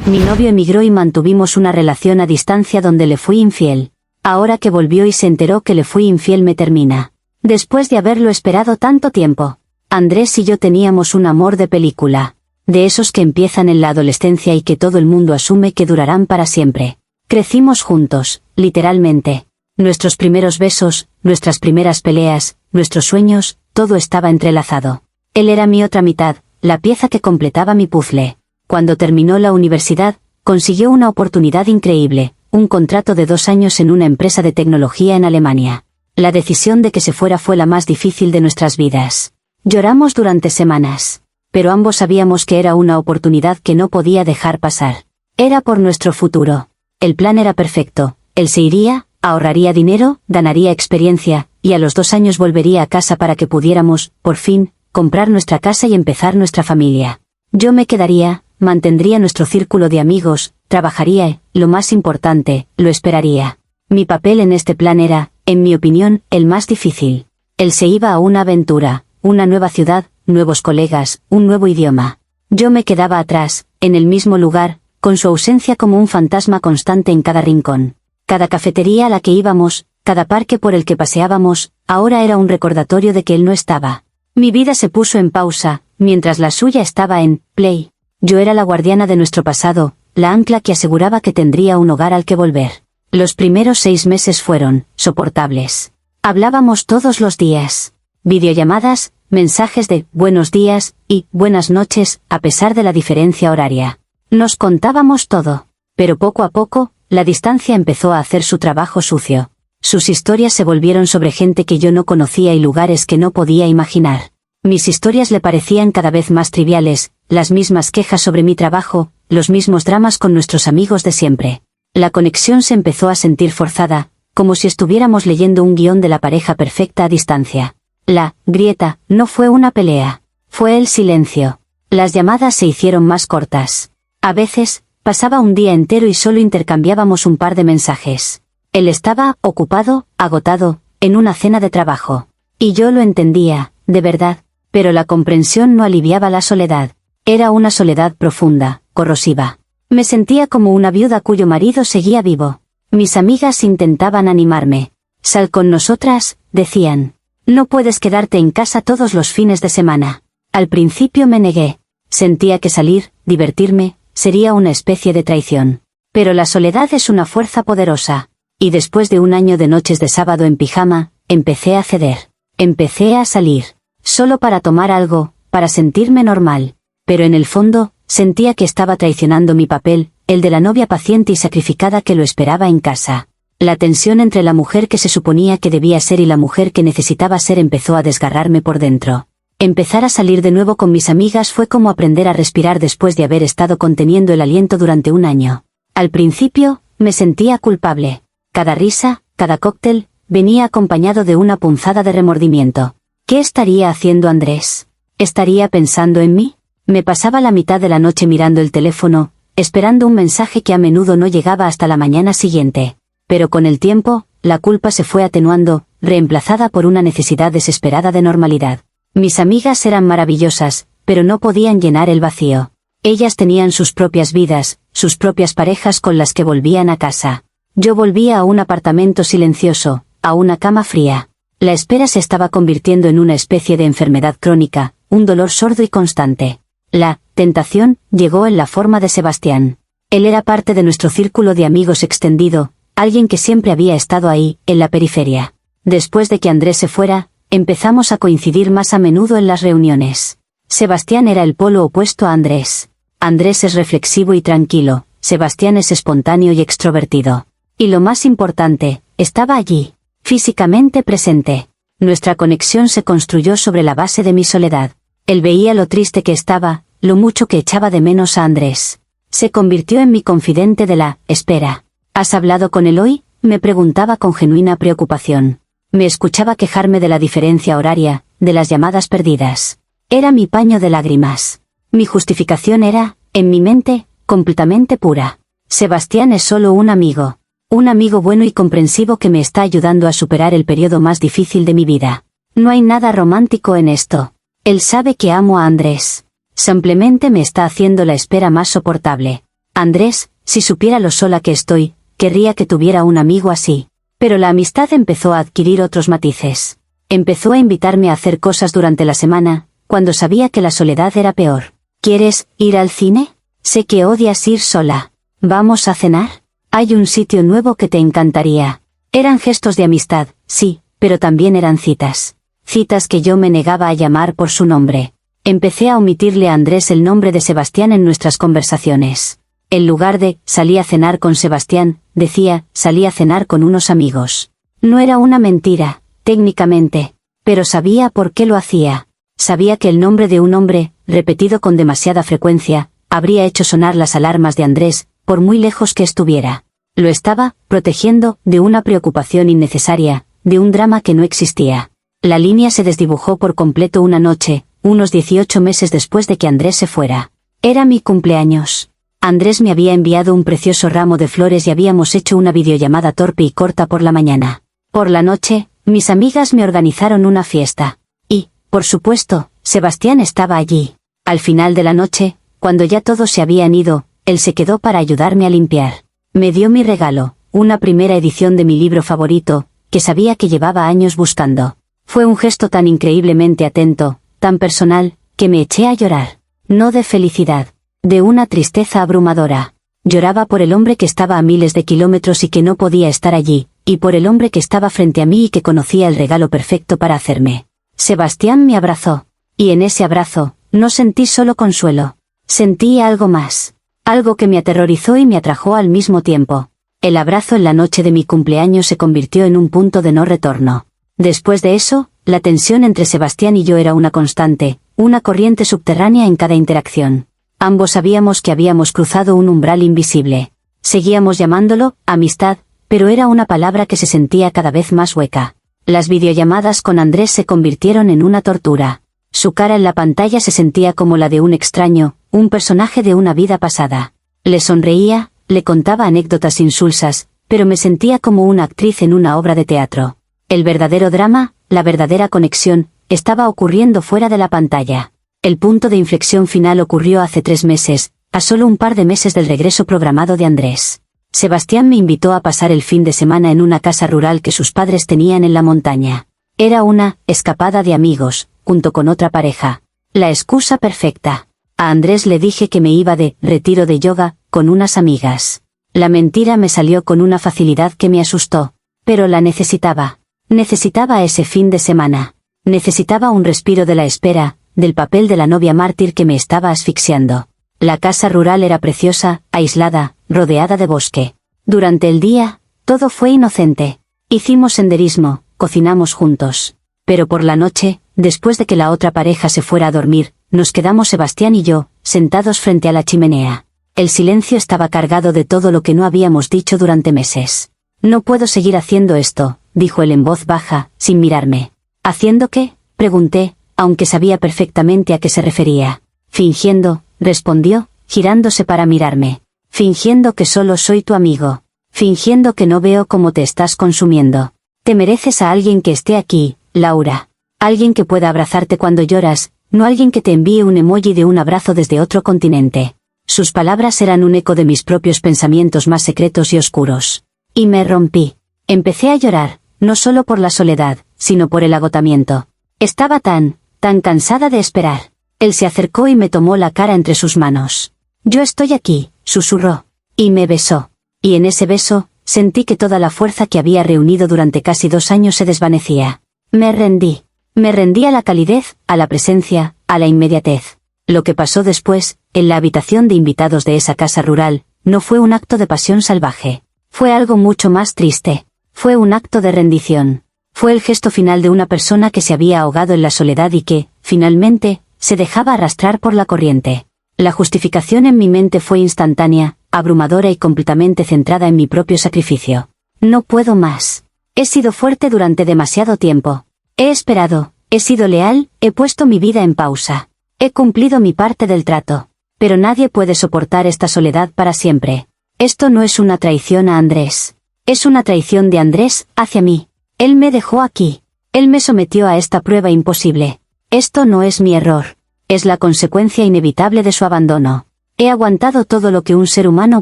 Mi novio emigró y mantuvimos una relación a distancia donde le fui infiel. Ahora que volvió y se enteró que le fui infiel me termina. Después de haberlo esperado tanto tiempo. Andrés y yo teníamos un amor de película. De esos que empiezan en la adolescencia y que todo el mundo asume que durarán para siempre. Crecimos juntos, literalmente. Nuestros primeros besos, nuestras primeras peleas, nuestros sueños, todo estaba entrelazado. Él era mi otra mitad, la pieza que completaba mi puzzle. Cuando terminó la universidad, consiguió una oportunidad increíble, un contrato de 2 años en una empresa de tecnología en Alemania. La decisión de que se fuera fue la más difícil de nuestras vidas. Lloramos durante semanas. Pero ambos sabíamos que era una oportunidad que no podía dejar pasar. Era por nuestro futuro. El plan era perfecto. Él se iría, ahorraría dinero, ganaría experiencia, y a los 2 años volvería a casa para que pudiéramos, por fin, comprar nuestra casa y empezar nuestra familia. Yo me quedaría, mantendría nuestro círculo de amigos, trabajaría y, lo más importante, lo esperaría. Mi papel en este plan era, en mi opinión, el más difícil. Él se iba a una aventura, una nueva ciudad, nuevos colegas, un nuevo idioma. Yo me quedaba atrás, en el mismo lugar, con su ausencia como un fantasma constante en cada rincón. Cada cafetería a la que íbamos, cada parque por el que paseábamos, ahora era un recordatorio de que él no estaba. Mi vida se puso en pausa, mientras la suya estaba en play. Yo era la guardiana de nuestro pasado, la ancla que aseguraba que tendría un hogar al que volver. Los primeros 6 meses fueron soportables. Hablábamos todos los días. Videollamadas, mensajes de buenos días y buenas noches, a pesar de la diferencia horaria. Nos contábamos todo. Pero poco a poco, la distancia empezó a hacer su trabajo sucio. Sus historias se volvieron sobre gente que yo no conocía y lugares que no podía imaginar. Mis historias le parecían cada vez más triviales, las mismas quejas sobre mi trabajo, los mismos dramas con nuestros amigos de siempre. La conexión se empezó a sentir forzada, como si estuviéramos leyendo un guión de la pareja perfecta a distancia. La grieta no fue una pelea, fue el silencio. Las llamadas se hicieron más cortas. A veces, pasaba un día entero y solo intercambiábamos un par de mensajes. Él estaba ocupado, agotado, en una cena de trabajo. Y yo lo entendía, de verdad, pero la comprensión no aliviaba la soledad. Era una soledad profunda, corrosiva. Me sentía como una viuda cuyo marido seguía vivo. Mis amigas intentaban animarme. Sal con nosotras, decían. No puedes quedarte en casa todos los fines de semana. Al principio me negué. Sentía que salir, divertirme, sería una especie de traición. Pero la soledad es una fuerza poderosa. Y después de un año de noches de sábado en pijama, empecé a ceder. Empecé a salir. Solo para tomar algo, para sentirme normal. Pero en el fondo, sentía que estaba traicionando mi papel, el de la novia paciente y sacrificada que lo esperaba en casa. La tensión entre la mujer que se suponía que debía ser y la mujer que necesitaba ser empezó a desgarrarme por dentro. Empezar a salir de nuevo con mis amigas fue como aprender a respirar después de haber estado conteniendo el aliento durante un año. Al principio, me sentía culpable. Cada risa, cada cóctel, venía acompañado de una punzada de remordimiento. ¿Qué estaría haciendo Andrés? ¿Estaría pensando en mí? Me pasaba la mitad de la noche mirando el teléfono, esperando un mensaje que a menudo no llegaba hasta la mañana siguiente. Pero con el tiempo, la culpa se fue atenuando, reemplazada por una necesidad desesperada de normalidad. Mis amigas eran maravillosas, pero no podían llenar el vacío. Ellas tenían sus propias vidas, sus propias parejas con las que volvían a casa. Yo volvía a un apartamento silencioso, a una cama fría. La espera se estaba convirtiendo en una especie de enfermedad crónica, un dolor sordo y constante. La tentación llegó en la forma de Sebastián. Él era parte de nuestro círculo de amigos extendido, alguien que siempre había estado ahí, en la periferia. Después de que Andrés se fuera, empezamos a coincidir más a menudo en las reuniones. Sebastián era el polo opuesto a Andrés. Andrés es reflexivo y tranquilo, Sebastián es espontáneo y extrovertido. Y lo más importante, estaba allí, físicamente presente. Nuestra conexión se construyó sobre la base de mi soledad. Él veía lo triste que estaba, lo mucho que echaba de menos a Andrés. Se convirtió en mi confidente de la espera. ¿Has hablado con él hoy?, me preguntaba con genuina preocupación. Me escuchaba quejarme de la diferencia horaria, de las llamadas perdidas. Era mi paño de lágrimas. Mi justificación era, en mi mente, completamente pura. Sebastián es solo un amigo. Un amigo bueno y comprensivo que me está ayudando a superar el periodo más difícil de mi vida. No hay nada romántico en esto. Él sabe que amo a Andrés. Simplemente me está haciendo la espera más soportable. Andrés, si supiera lo sola que estoy, querría que tuviera un amigo así. Pero la amistad empezó a adquirir otros matices. Empezó a invitarme a hacer cosas durante la semana, cuando sabía que la soledad era peor. ¿Quieres ir al cine? Sé que odias ir sola. ¿Vamos a cenar? Hay un sitio nuevo que te encantaría. Eran gestos de amistad, sí, pero también eran citas. Citas que yo me negaba a llamar por su nombre. Empecé a omitirle a Andrés el nombre de Sebastián en nuestras conversaciones. En lugar de «salí a cenar con Sebastián», decía «salí a cenar con unos amigos». No era una mentira, técnicamente, pero sabía por qué lo hacía. Sabía que el nombre de un hombre, repetido con demasiada frecuencia, habría hecho sonar las alarmas de Andrés, por muy lejos que estuviera. Lo estaba protegiendo de una preocupación innecesaria, de un drama que no existía. La línea se desdibujó por completo una noche, unos 18 meses después de que Andrés se fuera. Era mi cumpleaños. Andrés me había enviado un precioso ramo de flores y habíamos hecho una videollamada torpe y corta por la mañana. Por la noche, mis amigas me organizaron una fiesta. Y, por supuesto, Sebastián estaba allí. Al final de la noche, cuando ya todos se habían ido, él se quedó para ayudarme a limpiar. Me dio mi regalo, una primera edición de mi libro favorito, que sabía que llevaba años buscando. Fue un gesto tan increíblemente atento, tan personal, que me eché a llorar. No de felicidad. De una tristeza abrumadora. Lloraba por el hombre que estaba a miles de kilómetros y que no podía estar allí, y por el hombre que estaba frente a mí y que conocía el regalo perfecto para hacerme. Sebastián me abrazó. Y en ese abrazo, no sentí solo consuelo. Sentí algo más. Algo que me aterrorizó y me atrajo al mismo tiempo. El abrazo en la noche de mi cumpleaños se convirtió en un punto de no retorno. Después de eso, la tensión entre Sebastián y yo era una constante, una corriente subterránea en cada interacción. Ambos sabíamos que habíamos cruzado un umbral invisible. Seguíamos llamándolo amistad, pero era una palabra que se sentía cada vez más hueca. Las videollamadas con Andrés se convirtieron en una tortura. Su cara en la pantalla se sentía como la de un extraño, un personaje de una vida pasada. Le sonreía, le contaba anécdotas insulsas, pero me sentía como una actriz en una obra de teatro. El verdadero drama, la verdadera conexión, estaba ocurriendo fuera de la pantalla. El punto de inflexión final ocurrió hace 3 meses, a solo un par de meses del regreso programado de Andrés. Sebastián me invitó a pasar el fin de semana en una casa rural que sus padres tenían en la montaña. Era una escapada de amigos, junto con otra pareja. La excusa perfecta. A Andrés le dije que me iba de retiro de yoga, con unas amigas. La mentira me salió con una facilidad que me asustó. Pero la necesitaba. Necesitaba ese fin de semana. Necesitaba un respiro de la espera, del papel de la novia mártir que me estaba asfixiando. La casa rural era preciosa, aislada, rodeada de bosque. Durante el día, todo fue inocente. Hicimos senderismo, cocinamos juntos. Pero por la noche, después de que la otra pareja se fuera a dormir, nos quedamos Sebastián y yo, sentados frente a la chimenea. El silencio estaba cargado de todo lo que no habíamos dicho durante meses. No puedo seguir haciendo esto, dijo él en voz baja, sin mirarme. ¿Haciendo qué?, pregunté, aunque sabía perfectamente a qué se refería. Fingiendo, respondió, girándose para mirarme. Fingiendo que solo soy tu amigo. Fingiendo que no veo cómo te estás consumiendo. Te mereces a alguien que esté aquí, Laura. Alguien que pueda abrazarte cuando lloras, no alguien que te envíe un emoji de un abrazo desde otro continente. Sus palabras eran un eco de mis propios pensamientos más secretos y oscuros. Y me rompí. Empecé a llorar, no solo por la soledad, sino por el agotamiento. Estaba tan cansada de esperar. Él se acercó y me tomó la cara entre sus manos. Yo estoy aquí, susurró. Y me besó. Y en ese beso, sentí que toda la fuerza que había reunido durante casi 2 años se desvanecía. Me rendí. Me rendí a la calidez, a la presencia, a la inmediatez. Lo que pasó después, en la habitación de invitados de esa casa rural, no fue un acto de pasión salvaje. Fue algo mucho más triste. Fue un acto de rendición. Fue el gesto final de una persona que se había ahogado en la soledad y que, finalmente, se dejaba arrastrar por la corriente. La justificación en mi mente fue instantánea, abrumadora y completamente centrada en mi propio sacrificio. No puedo más. He sido fuerte durante demasiado tiempo. He esperado, he sido leal, he puesto mi vida en pausa. He cumplido mi parte del trato. Pero nadie puede soportar esta soledad para siempre. Esto no es una traición a Andrés. Es una traición de Andrés hacia mí. Él me dejó aquí. Él me sometió a esta prueba imposible. Esto no es mi error. Es la consecuencia inevitable de su abandono. He aguantado todo lo que un ser humano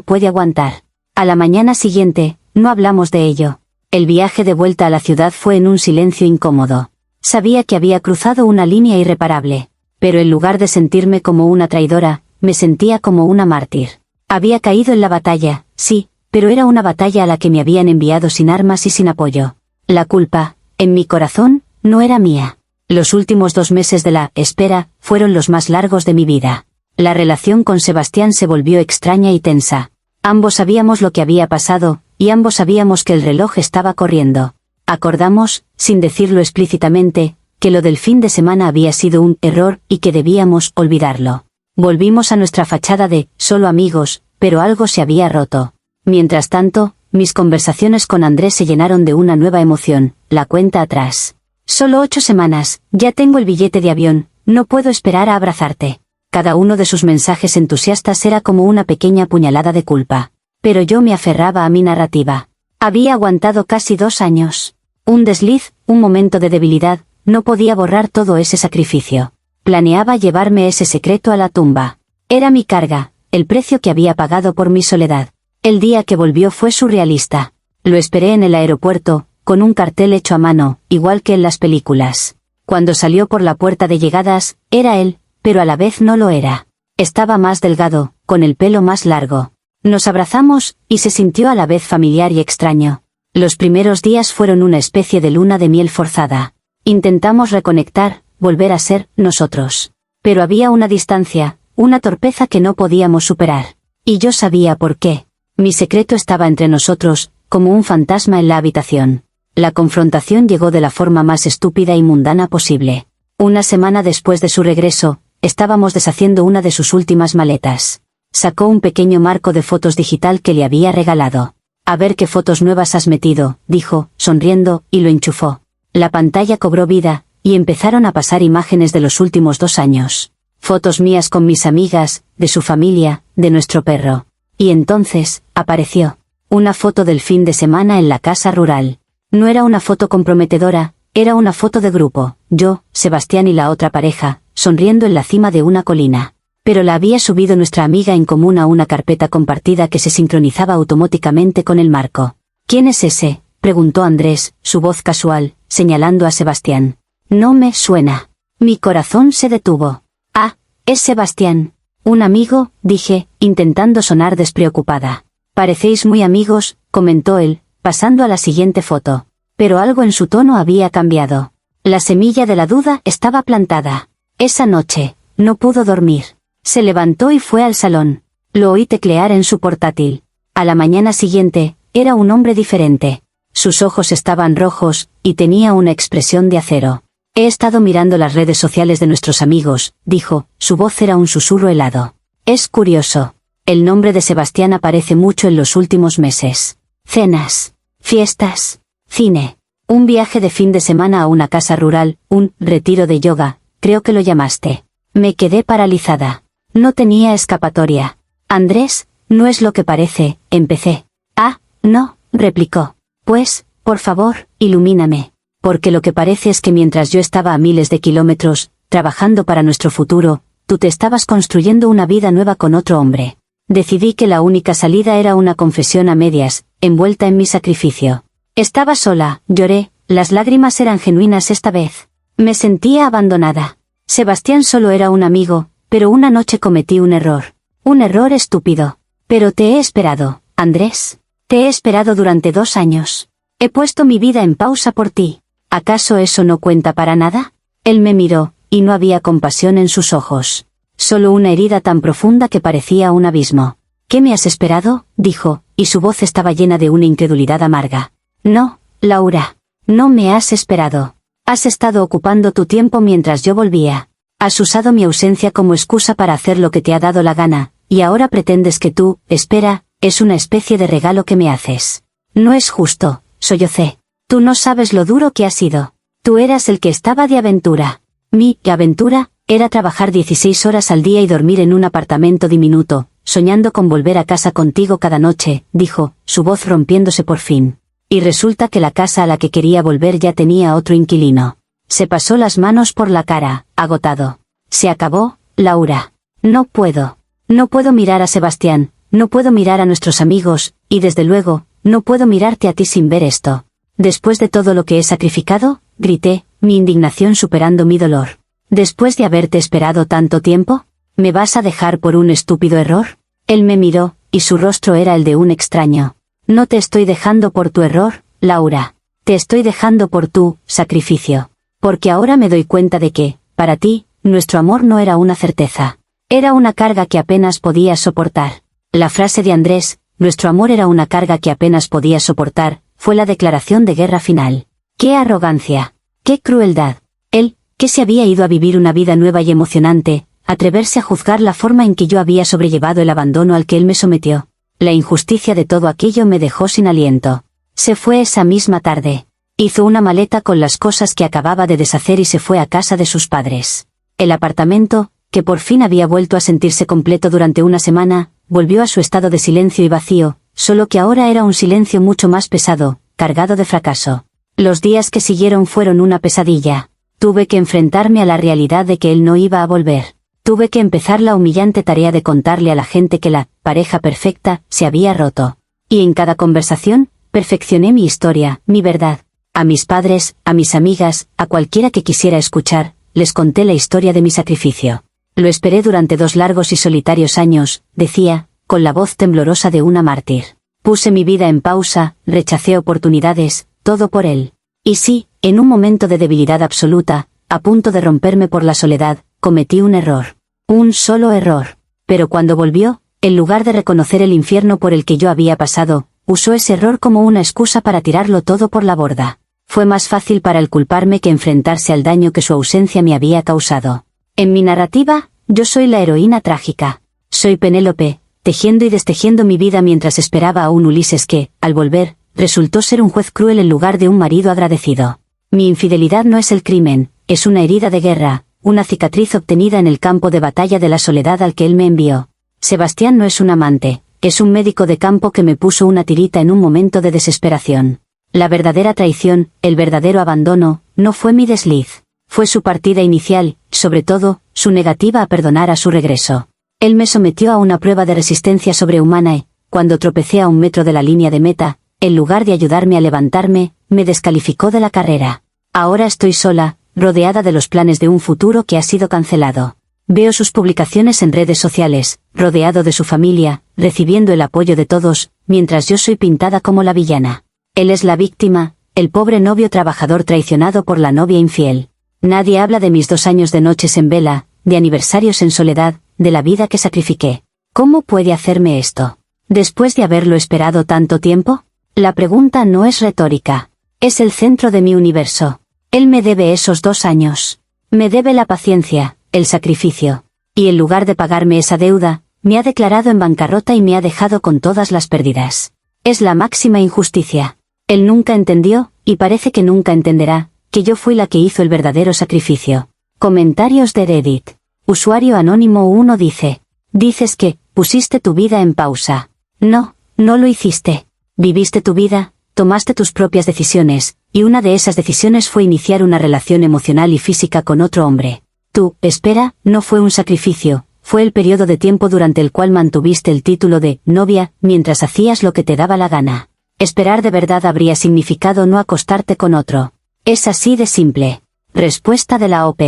puede aguantar. A la mañana siguiente, no hablamos de ello. El viaje de vuelta a la ciudad fue en un silencio incómodo. Sabía que había cruzado una línea irreparable, pero en lugar de sentirme como una traidora, me sentía como una mártir. Había caído en la batalla, sí, pero era una batalla a la que me habían enviado sin armas y sin apoyo. La culpa, en mi corazón, no era mía. Los últimos 2 meses de la espera fueron los más largos de mi vida. La relación con Sebastián se volvió extraña y tensa. Ambos sabíamos lo que había pasado, y ambos sabíamos que el reloj estaba corriendo. Acordamos, sin decirlo explícitamente, que lo del fin de semana había sido un error y que debíamos olvidarlo. Volvimos a nuestra fachada de solo amigos, pero algo se había roto. Mientras tanto, mis conversaciones con Andrés se llenaron de una nueva emoción, la cuenta atrás. Solo 8 semanas, ya tengo el billete de avión, no puedo esperar a abrazarte. Cada uno de sus mensajes entusiastas era como una pequeña puñalada de culpa. Pero yo me aferraba a mi narrativa. Había aguantado casi 2 años. Un desliz, un momento de debilidad, no podía borrar todo ese sacrificio. Planeaba llevarme ese secreto a la tumba. Era mi carga, el precio que había pagado por mi soledad. El día que volvió fue surrealista. Lo esperé en el aeropuerto, con un cartel hecho a mano, igual que en las películas. Cuando salió por la puerta de llegadas, era él, pero a la vez no lo era. Estaba más delgado, con el pelo más largo. Nos abrazamos, y se sintió a la vez familiar y extraño. Los primeros días fueron una especie de luna de miel forzada. Intentamos reconectar, volver a ser nosotros. Pero había una distancia, una torpeza que no podíamos superar. Y yo sabía por qué. Mi secreto estaba entre nosotros, como un fantasma en la habitación. La confrontación llegó de la forma más estúpida y mundana posible. Una semana después de su regreso, estábamos deshaciendo una de sus últimas maletas. Sacó un pequeño marco de fotos digital que le había regalado. A ver qué fotos nuevas has metido, dijo, sonriendo, y lo enchufó. La pantalla cobró vida, y empezaron a pasar imágenes de los últimos 2 años. Fotos mías con mis amigas, de su familia, de nuestro perro. Y entonces, apareció. Una foto del fin de semana en la casa rural. No era una foto comprometedora, era una foto de grupo, yo, Sebastián y la otra pareja, sonriendo en la cima de una colina. Pero la había subido nuestra amiga en común a una carpeta compartida que se sincronizaba automáticamente con el marco. ¿Quién es ese?, preguntó Andrés, su voz casual, señalando a Sebastián. No me suena. Mi corazón se detuvo. Ah, es Sebastián. Un amigo, dije, intentando sonar despreocupada. Parecéis muy amigos, comentó él, pasando a la siguiente foto. Pero algo en su tono había cambiado. La semilla de la duda estaba plantada. Esa noche, no pudo dormir. Se levantó y fue al salón. Lo oí teclear en su portátil. A la mañana siguiente, era un hombre diferente. Sus ojos estaban rojos, y tenía una expresión de acero. He estado mirando las redes sociales de nuestros amigos, dijo, su voz era un susurro helado. Es curioso. El nombre de Sebastián aparece mucho en los últimos meses. Cenas, fiestas, cine, un viaje de fin de semana a una casa rural, un retiro de yoga, creo que lo llamaste. Me quedé paralizada. No tenía escapatoria. Andrés, no es lo que parece, empecé. Ah, no, replicó. Pues, por favor, ilumíname. Porque lo que parece es que mientras yo estaba a miles de kilómetros, trabajando para nuestro futuro, tú te estabas construyendo una vida nueva con otro hombre. Decidí que la única salida era una confesión a medias, envuelta en mi sacrificio. Estaba sola, lloré, las lágrimas eran genuinas esta vez. Me sentía abandonada. Sebastián solo era un amigo, pero una noche cometí un error. Un error estúpido. Pero te he esperado, Andrés. Te he esperado durante 2 años. He puesto mi vida en pausa por ti. ¿Acaso eso no cuenta para nada? Él me miró, y no había compasión en sus ojos. Solo una herida tan profunda que parecía un abismo. ¿Qué me has esperado?, dijo, y su voz estaba llena de una incredulidad amarga. No, Laura. No me has esperado. Has estado ocupando tu tiempo mientras yo volvía. Has usado mi ausencia como excusa para hacer lo que te ha dado la gana, y ahora pretendes que tú, espera, es una especie de regalo que me haces. No es justo, sollocé. Tú no sabes lo duro que ha sido. Tú eras el que estaba de aventura. Mi aventura era trabajar 16 horas al día y dormir en un apartamento diminuto, soñando con volver a casa contigo cada noche, dijo, su voz rompiéndose por fin. Y resulta que la casa a la que quería volver ya tenía otro inquilino. Se pasó las manos por la cara, agotado. Se acabó, Laura. No puedo. No puedo mirar a Sebastián, no puedo mirar a nuestros amigos, y desde luego, no puedo mirarte a ti sin ver esto. Después de todo lo que he sacrificado, grité, mi indignación superando mi dolor. Después de haberte esperado tanto tiempo, ¿me vas a dejar por un estúpido error? Él me miró, y su rostro era el de un extraño. No te estoy dejando por tu error, Laura. Te estoy dejando por tu sacrificio. Porque ahora me doy cuenta de que, para ti, nuestro amor no era una certeza. Era una carga que apenas podías soportar. La frase de Andrés, nuestro amor era una carga que apenas podías soportar, fue la declaración de guerra final. ¡Qué arrogancia! ¡Qué crueldad! Él, que se había ido a vivir una vida nueva y emocionante, atreverse a juzgar la forma en que yo había sobrellevado el abandono al que él me sometió. La injusticia de todo aquello me dejó sin aliento. Se fue esa misma tarde. Hizo una maleta con las cosas que acababa de deshacer y se fue a casa de sus padres. El apartamento, que por fin había vuelto a sentirse completo durante una semana, volvió a su estado de silencio y vacío, solo que ahora era un silencio mucho más pesado, cargado de fracaso. Los días que siguieron fueron una pesadilla. Tuve que enfrentarme a la realidad de que él no iba a volver. Tuve que empezar la humillante tarea de contarle a la gente que la pareja perfecta se había roto. Y en cada conversación, perfeccioné mi historia, mi verdad. A mis padres, a mis amigas, a cualquiera que quisiera escuchar, les conté la historia de mi sacrificio. Lo esperé durante 2 largos y solitarios años, decía, con la voz temblorosa de una mártir. Puse mi vida en pausa, rechacé oportunidades, todo por él. Y sí, en un momento de debilidad absoluta, a punto de romperme por la soledad, cometí un error. Un solo error. Pero cuando volvió, en lugar de reconocer el infierno por el que yo había pasado, usó ese error como una excusa para tirarlo todo por la borda. Fue más fácil para él culparme que enfrentarse al daño que su ausencia me había causado. En mi narrativa, yo soy la heroína trágica. Soy Penélope, tejiendo y destejiendo mi vida mientras esperaba a un Ulises que, al volver, resultó ser un juez cruel en lugar de un marido agradecido. Mi infidelidad no es el crimen, es una herida de guerra, una cicatriz obtenida en el campo de batalla de la soledad al que él me envió. Sebastián no es un amante, es un médico de campo que me puso una tirita en un momento de desesperación. La verdadera traición, el verdadero abandono, no fue mi desliz. Fue su partida inicial, sobre todo, su negativa a perdonar a su regreso. Él me sometió a una prueba de resistencia sobrehumana y, cuando tropecé a 1 metro de la línea de meta, en lugar de ayudarme a levantarme, me descalificó de la carrera. Ahora estoy sola, rodeada de los planes de un futuro que ha sido cancelado. Veo sus publicaciones en redes sociales, rodeado de su familia, recibiendo el apoyo de todos, mientras yo soy pintada como la villana. Él es la víctima, el pobre novio trabajador traicionado por la novia infiel. Nadie habla de mis 2 años de noches en vela, de aniversarios en soledad, de la vida que sacrifiqué. ¿Cómo puede hacerme esto? ¿Después de haberlo esperado tanto tiempo? La pregunta no es retórica. Es el centro de mi universo. Él me debe esos 2 años. Me debe la paciencia, el sacrificio. Y en lugar de pagarme esa deuda, me ha declarado en bancarrota y me ha dejado con todas las pérdidas. Es la máxima injusticia. Él nunca entendió, y parece que nunca entenderá, que yo fui la que hizo el verdadero sacrificio. Comentarios de Reddit. Usuario anónimo 1 dice. Dices que, pusiste tu vida en pausa. No, no lo hiciste. Viviste tu vida, tomaste tus propias decisiones, y una de esas decisiones fue iniciar una relación emocional y física con otro hombre. Tu espera no fue un sacrificio, fue el periodo de tiempo durante el cual mantuviste el título de novia, mientras hacías lo que te daba la gana. Esperar de verdad habría significado no acostarte con otro. Es así de simple. Respuesta de la OP.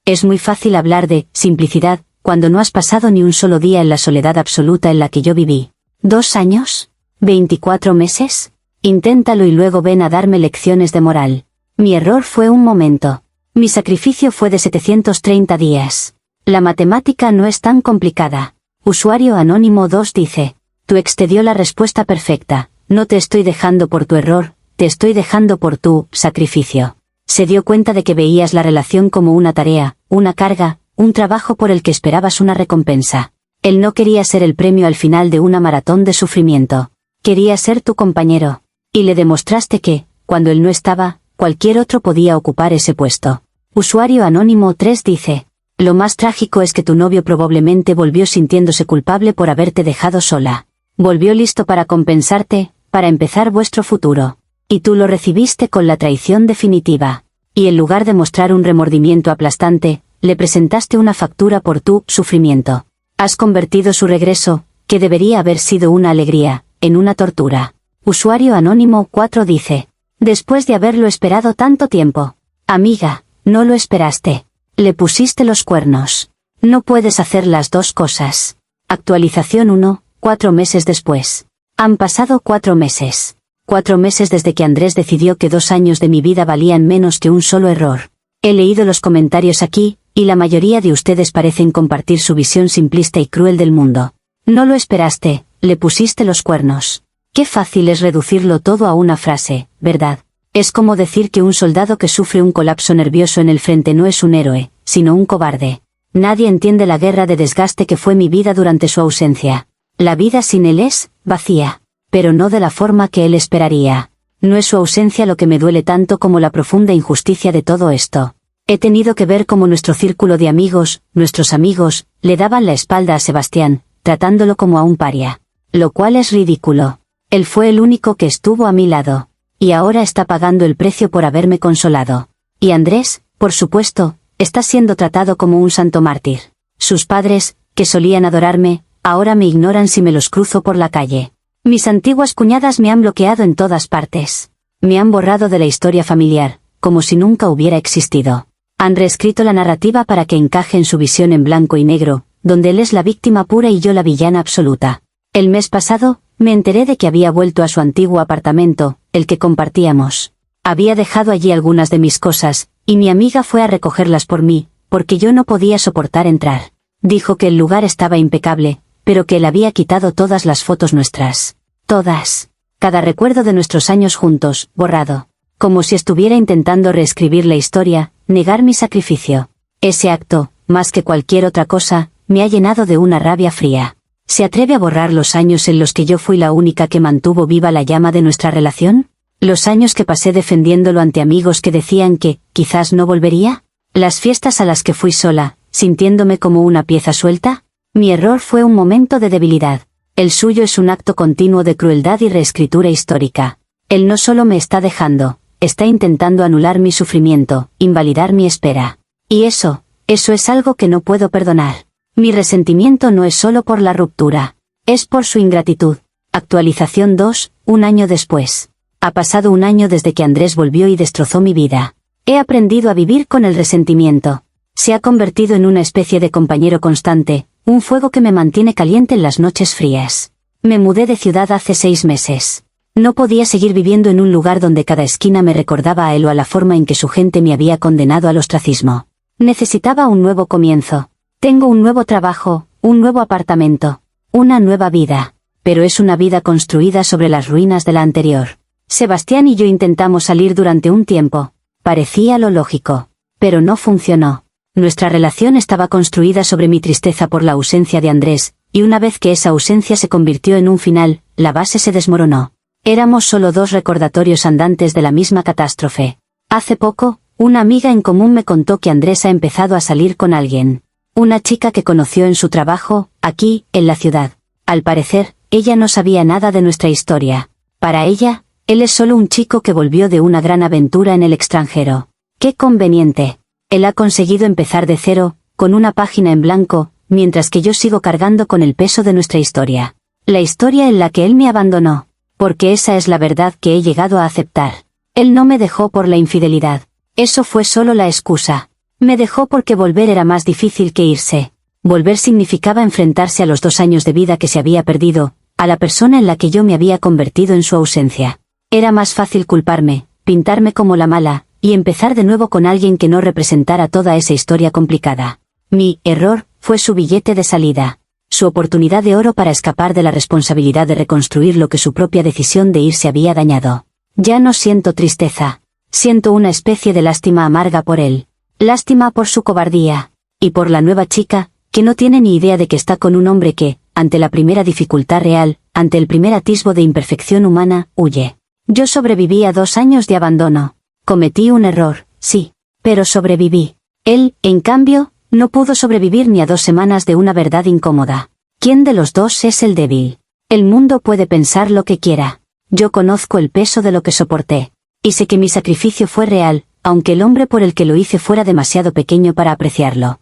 Es muy fácil hablar de simplicidad, cuando no has pasado ni un solo día en la soledad absoluta en la que yo viví. ¿2 años? ¿24 meses? Inténtalo y luego ven a darme lecciones de moral. Mi error fue un momento. Mi sacrificio fue de 730 días. La matemática no es tan complicada. Usuario anónimo 2 dice. Tu ex te dio la respuesta perfecta. No te estoy dejando por tu error, te estoy dejando por tu sacrificio. Se dio cuenta de que veías la relación como una tarea, una carga, un trabajo por el que esperabas una recompensa. Él no quería ser el premio al final de una maratón de sufrimiento. Quería ser tu compañero. Y le demostraste que, cuando él no estaba, cualquier otro podía ocupar ese puesto. Usuario anónimo 3 dice. Lo más trágico es que tu novio probablemente volvió sintiéndose culpable por haberte dejado sola. Volvió listo para compensarte, para empezar vuestro futuro. Y tú lo recibiste con la traición definitiva. Y en lugar de mostrar un remordimiento aplastante, le presentaste una factura por tu sufrimiento. Has convertido su regreso, que debería haber sido una alegría, en una tortura. Usuario anónimo 4 dice. Después de haberlo esperado tanto tiempo. Amiga, no lo esperaste. Le pusiste los cuernos. No puedes hacer las dos cosas. Actualización 1, 4 meses después. Han pasado 4 meses. 4 meses desde que Andrés decidió que 2 años de mi vida valían menos que un solo error. He leído los comentarios aquí, y la mayoría de ustedes parecen compartir su visión simplista y cruel del mundo. No lo esperaste, le pusiste los cuernos. Qué fácil es reducirlo todo a una frase, ¿verdad? Es como decir que un soldado que sufre un colapso nervioso en el frente no es un héroe, sino un cobarde. Nadie entiende la guerra de desgaste que fue mi vida durante su ausencia. La vida sin él es vacía, pero no de la forma que él esperaría. No es su ausencia lo que me duele tanto como la profunda injusticia de todo esto. He tenido que ver cómo nuestro círculo de amigos, nuestros amigos, le daban la espalda a Sebastián, tratándolo como a un paria. Lo cual es ridículo. Él fue el único que estuvo a mi lado. Y ahora está pagando el precio por haberme consolado. Y Andrés, por supuesto, está siendo tratado como un santo mártir. Sus padres, que solían adorarme, ahora me ignoran si me los cruzo por la calle. Mis antiguas cuñadas me han bloqueado en todas partes. Me han borrado de la historia familiar, como si nunca hubiera existido. Han reescrito la narrativa para que encaje en su visión en blanco y negro, donde él es la víctima pura y yo la villana absoluta. El mes pasado, me enteré de que había vuelto a su antiguo apartamento, el que compartíamos. Había dejado allí algunas de mis cosas, y mi amiga fue a recogerlas por mí, porque yo no podía soportar entrar. Dijo que el lugar estaba impecable, pero que él había quitado todas las fotos nuestras. Todas. Cada recuerdo de nuestros años juntos, borrado. Como si estuviera intentando reescribir la historia, negar mi sacrificio. Ese acto, más que cualquier otra cosa, me ha llenado de una rabia fría. ¿Se atreve a borrar los años en los que yo fui la única que mantuvo viva la llama de nuestra relación? ¿Los años que pasé defendiéndolo ante amigos que decían que, quizás no volvería? ¿Las fiestas a las que fui sola, sintiéndome como una pieza suelta? Mi error fue un momento de debilidad. El suyo es un acto continuo de crueldad y reescritura histórica. Él no solo me está dejando, está intentando anular mi sufrimiento, invalidar mi espera. Y eso es algo que no puedo perdonar. Mi resentimiento no es solo por la ruptura, es por su ingratitud. Actualización 2, 1 año después. Ha pasado 1 año desde que Andrés volvió y destrozó mi vida. He aprendido a vivir con el resentimiento. Se ha convertido en una especie de compañero constante, un fuego que me mantiene caliente en las noches frías. Me mudé de ciudad hace 6 meses. No podía seguir viviendo en un lugar donde cada esquina me recordaba a él o a la forma en que su gente me había condenado al ostracismo. Necesitaba un nuevo comienzo. Tengo un nuevo trabajo, un nuevo apartamento, una nueva vida, pero es una vida construida sobre las ruinas de la anterior. Sebastián y yo intentamos salir durante un tiempo. Parecía lo lógico, pero no funcionó. Nuestra relación estaba construida sobre mi tristeza por la ausencia de Andrés, y una vez que esa ausencia se convirtió en un final, la base se desmoronó. Éramos solo 2 recordatorios andantes de la misma catástrofe. Hace poco, una amiga en común me contó que Andrés ha empezado a salir con alguien. Una chica que conoció en su trabajo, aquí, en la ciudad. Al parecer, ella no sabía nada de nuestra historia. Para ella, él es solo un chico que volvió de una gran aventura en el extranjero. ¡Qué conveniente! Él ha conseguido empezar de cero, con una página en blanco, mientras que yo sigo cargando con el peso de nuestra historia. La historia en la que él me abandonó. Porque esa es la verdad que he llegado a aceptar. Él no me dejó por la infidelidad. Eso fue solo la excusa. Me dejó porque volver era más difícil que irse. Volver significaba enfrentarse a los 2 años de vida que se había perdido, a la persona en la que yo me había convertido en su ausencia. Era más fácil culparme, pintarme como la mala, y empezar de nuevo con alguien que no representara toda esa historia complicada. Mi error fue su billete de salida. Su oportunidad de oro para escapar de la responsabilidad de reconstruir lo que su propia decisión de irse había dañado. Ya no siento tristeza. Siento una especie de lástima amarga por él. Lástima por su cobardía. Y por la nueva chica, que no tiene ni idea de que está con un hombre que, ante la primera dificultad real, ante el primer atisbo de imperfección humana, huye. Yo sobreviví a 2 años de abandono. Cometí un error, sí, pero sobreviví. Él, en cambio, no pudo sobrevivir ni a 2 semanas de una verdad incómoda. ¿Quién de los dos es el débil? El mundo puede pensar lo que quiera. Yo conozco el peso de lo que soporté. Y sé que mi sacrificio fue real, aunque el hombre por el que lo hice fuera demasiado pequeño para apreciarlo.